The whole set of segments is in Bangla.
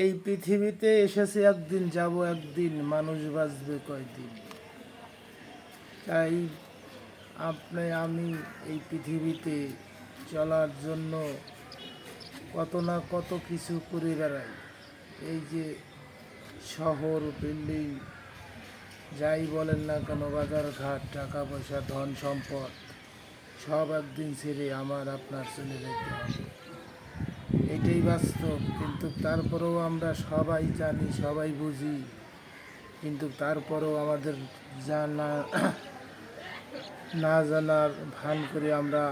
এই পৃথিবীতে এসেছে একদিন, যাব একদিন, মানুষ বাঁচবে কয়দিন। তাই আমি এই পৃথিবীতে চলার জন্য কত না কত কিছু করে বেড়াই। এই যে শহর, বিল্ডিং, যাই বলেন না কেন, বাজার ঘাট, টাকা পয়সা, ধন সম্পদ সব একদিন ছেড়ে আমার আপনার চলে যেতে হবে, এটাই বাস্তব। কিন্তু তারপরেও আমরা সবাই জানি, সবাই বুঝি, কিন্তু তারপরেও আমাদের জানা না জানার ভান করে আমরা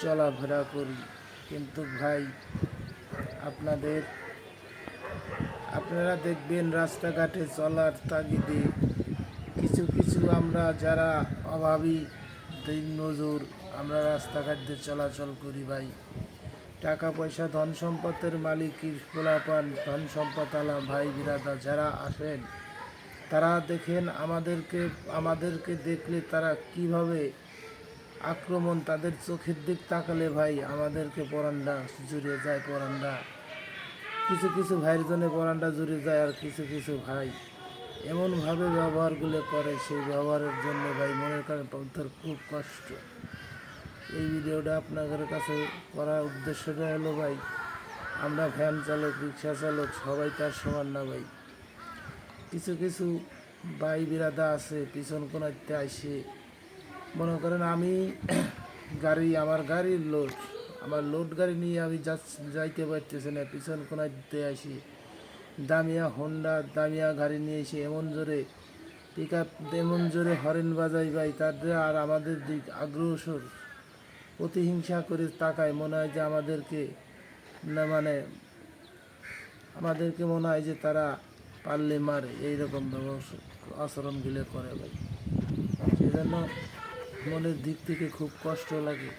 চলাফেরা করি। কিন্তু ভাই, আপনারা দেখবেন রাস্তাঘাটে চলার তাগিদে কিছু কিছু আমরা যারা অভাবী দিনমজুর, আমরা রাস্তাঘাট দিয়ে চলাচল করি ভাই। টাকা পয়সা, ধন সম্পদের মালিকের পোলাপান, ধন সম্পদ আলা ভাই বিরাদা যারা আসেন, তারা দেখেন আমাদেরকে দেখলে তারা কিভাবে আক্রমণ, তাদের চোখের দিক তাকালে ভাই আমাদেরকে পরান্ডা জুড়ে যায়। কিছু কিছু ভাইয়ের জন্য পরান্ডা জুড়ে যায়, আর কিছু কিছু ভাই এমনভাবে ব্যবহারগুলো করে, সেই ব্যবহারের জন্য ভাই মনের কাছে খুব কষ্ট। এই ভিডিওটা আপনাদের কাছে করার উদ্দেশ্যটা হলো ভাই, আমরা ভ্যান চালক, রিক্সা চালক সবাই তার সমান না ভাই। কিছু কিছু ভাই বিরাদা আছে পিছন কোনাতে আসে, মনে করেন আমি আমার গাড়ির আমার লোড গাড়ি নিয়ে আমি যাইতে পারতেছি না, পিছন কোনাতে আসি দামিয়া হোন্ডা, দামিয়া গাড়ি নিয়ে এসে এমন জোরে পিক আপ, এমন জোরে হরেন বাজাই ভাই, তাদের আর আমাদের দিক আগ্রসর প্রতিহিংসা করে তাকায়, মনে হয় যে আমাদেরকে মনে হয় যে তারা পারলে মারে, এইরকম আচরণগুলো করে ভাই। সেজন্য মনের দিক থেকে খুব কষ্ট লাগে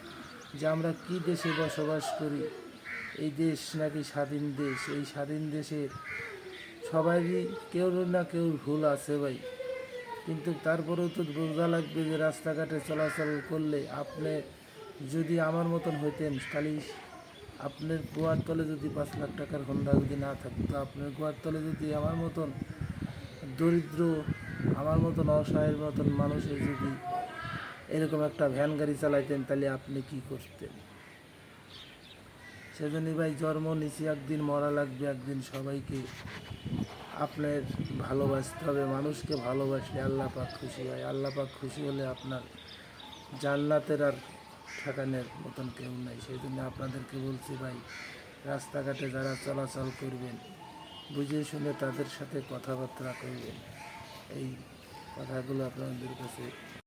যে আমরা কি দেশে বসবাস করি। এই দেশ নাকি স্বাধীন দেশ, এই স্বাধীন দেশের সবারই কেউ না কেউ ভুল আছে ভাই। কিন্তু তারপরেও তো বোঝা লাগবে যে রাস্তাঘাটে চলাচল করলে আপনি যদি আমার মতন হইতেন, খালি আপনার গোয়ার তলে যদি 5 লাখ টাকার হোন্ডা যদি না থাকতো, আপনার গোয়ার তলে যদি আমার মতন দরিদ্র, আমার মতন অসহায়ের মতন মানুষের যদি এরকম একটা ভ্যান গাড়ি চালাইতেন, তাহলে আপনি কি করতেন? সেজন্যই ভাই জন্ম নিছি, একদিন মরা লাগবে, একদিন সবাইকে আপনার ভালোবাসতে হবে। মানুষকে ভালোবাসলে আল্লাহ পাক খুশি হয়, আল্লাহ পাক খুশি হলে আপনার জান্নাতের আর ঠেকানোর মতন কেউ নাই। সেই জন্য আপনাদেরকে বলছি ভাই, রাস্তাঘাটে যারা চলাচল করবেন বুঝে শুনে তাদের সাথে কথাবার্তা করবেন। এই কথাগুলো আপনাদের কাছে